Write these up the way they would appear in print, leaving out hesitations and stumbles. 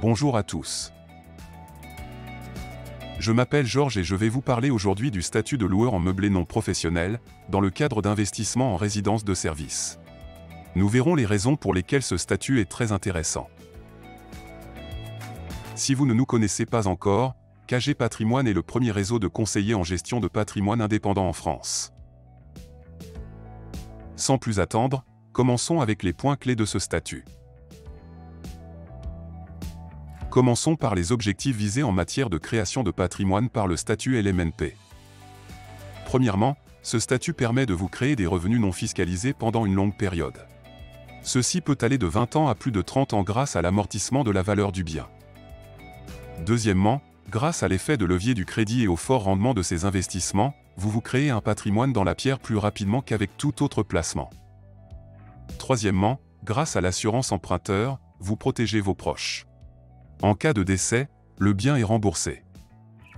Bonjour à tous. Je m'appelle Georges et je vais vous parler aujourd'hui du statut de loueur en meublé non professionnel, dans le cadre d'investissement en résidence de service. Nous verrons les raisons pour lesquelles ce statut est très intéressant. Si vous ne nous connaissez pas encore, KG Patrimoine est le premier réseau de conseillers en gestion de patrimoine indépendant en France. Sans plus attendre, commençons avec les points clés de ce statut. Commençons par les objectifs visés en matière de création de patrimoine par le statut LMNP. Premièrement, ce statut permet de vous créer des revenus non fiscalisés pendant une longue période. Ceci peut aller de 20 ans à plus de 30 ans grâce à l'amortissement de la valeur du bien. Deuxièmement, grâce à l'effet de levier du crédit et au fort rendement de ces investissements, vous vous créez un patrimoine dans la pierre plus rapidement qu'avec tout autre placement. Troisièmement, grâce à l'assurance emprunteur, vous protégez vos proches. En cas de décès, le bien est remboursé.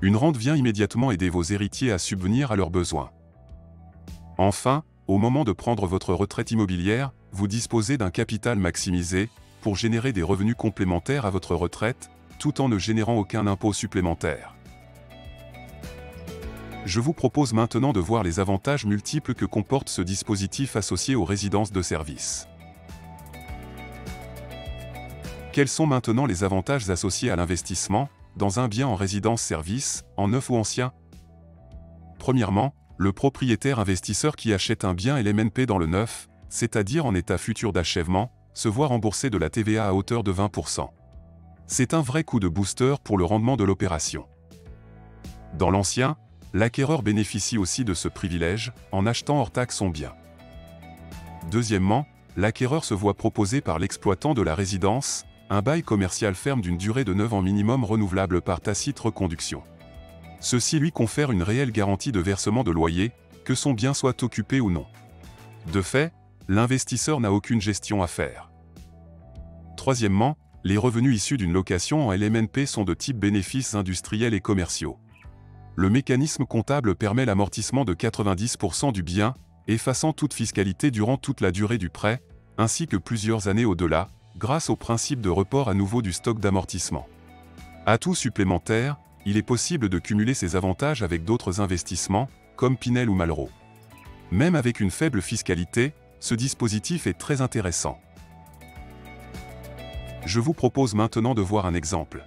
Une rente vient immédiatement aider vos héritiers à subvenir à leurs besoins. Enfin, au moment de prendre votre retraite immobilière, vous disposez d'un capital maximisé pour générer des revenus complémentaires à votre retraite, tout en ne générant aucun impôt supplémentaire. Je vous propose maintenant de voir les avantages multiples que comporte ce dispositif associé aux résidences de service. Quels sont maintenant les avantages associés à l'investissement dans un bien en résidence-service, en neuf ou ancien? Premièrement, le propriétaire investisseur qui achète un bien LMNP dans le neuf, c'est-à-dire en état futur d'achèvement, se voit rembourser de la TVA à hauteur de 20%. C'est un vrai coup de booster pour le rendement de l'opération. Dans l'ancien, l'acquéreur bénéficie aussi de ce privilège en achetant hors taxe son bien. Deuxièmement, l'acquéreur se voit proposer par l'exploitant de la résidence un bail commercial ferme d'une durée de 9 ans minimum renouvelable par tacite reconduction. Ceci lui confère une réelle garantie de versement de loyer, que son bien soit occupé ou non. De fait, l'investisseur n'a aucune gestion à faire. Troisièmement, les revenus issus d'une location en LMNP sont de type bénéfices industriels et commerciaux. Le mécanisme comptable permet l'amortissement de 90% du bien, effaçant toute fiscalité durant toute la durée du prêt, ainsi que plusieurs années au-delà, grâce au principe de report à nouveau du stock d'amortissement. Atout supplémentaire, il est possible de cumuler ces avantages avec d'autres investissements, comme Pinel ou Malraux. Même avec une faible fiscalité, ce dispositif est très intéressant. Je vous propose maintenant de voir un exemple.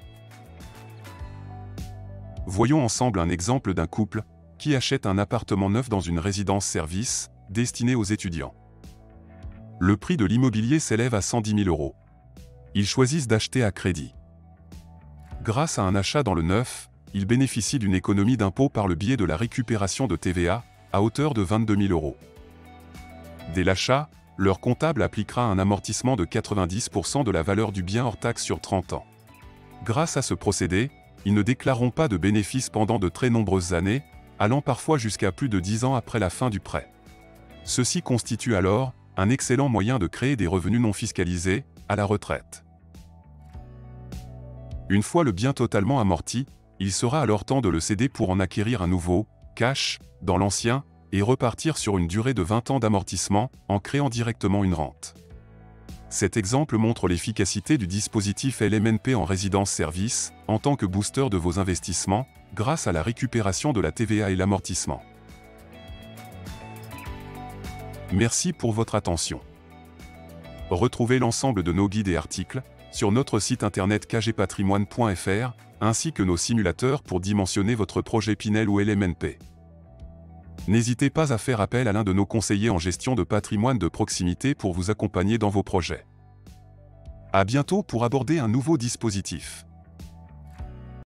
Voyons ensemble un exemple d'un couple qui achète un appartement neuf dans une résidence-service destinée aux étudiants. Le prix de l'immobilier s'élève à 110 000 €. Ils choisissent d'acheter à crédit. Grâce à un achat dans le neuf, ils bénéficient d'une économie d'impôt par le biais de la récupération de TVA, à hauteur de 22 000 €. Dès l'achat, leur comptable appliquera un amortissement de 90% de la valeur du bien hors taxe sur 30 ans. Grâce à ce procédé, ils ne déclareront pas de bénéfices pendant de très nombreuses années, allant parfois jusqu'à plus de 10 ans après la fin du prêt. Ceci constitue alors un excellent moyen de créer des revenus non fiscalisés à la retraite. Une fois le bien totalement amorti, il sera alors temps de le céder pour en acquérir un nouveau, cash, dans l'ancien, et repartir sur une durée de 20 ans d'amortissement, en créant directement une rente. Cet exemple montre l'efficacité du dispositif LMNP en résidence-service, en tant que booster de vos investissements, grâce à la récupération de la TVA et l'amortissement. Merci pour votre attention. Retrouvez l'ensemble de nos guides et articles sur notre site internet kgpatrimoine.fr, ainsi que nos simulateurs pour dimensionner votre projet Pinel ou LMNP. N'hésitez pas à faire appel à l'un de nos conseillers en gestion de patrimoine de proximité pour vous accompagner dans vos projets. À bientôt pour aborder un nouveau dispositif.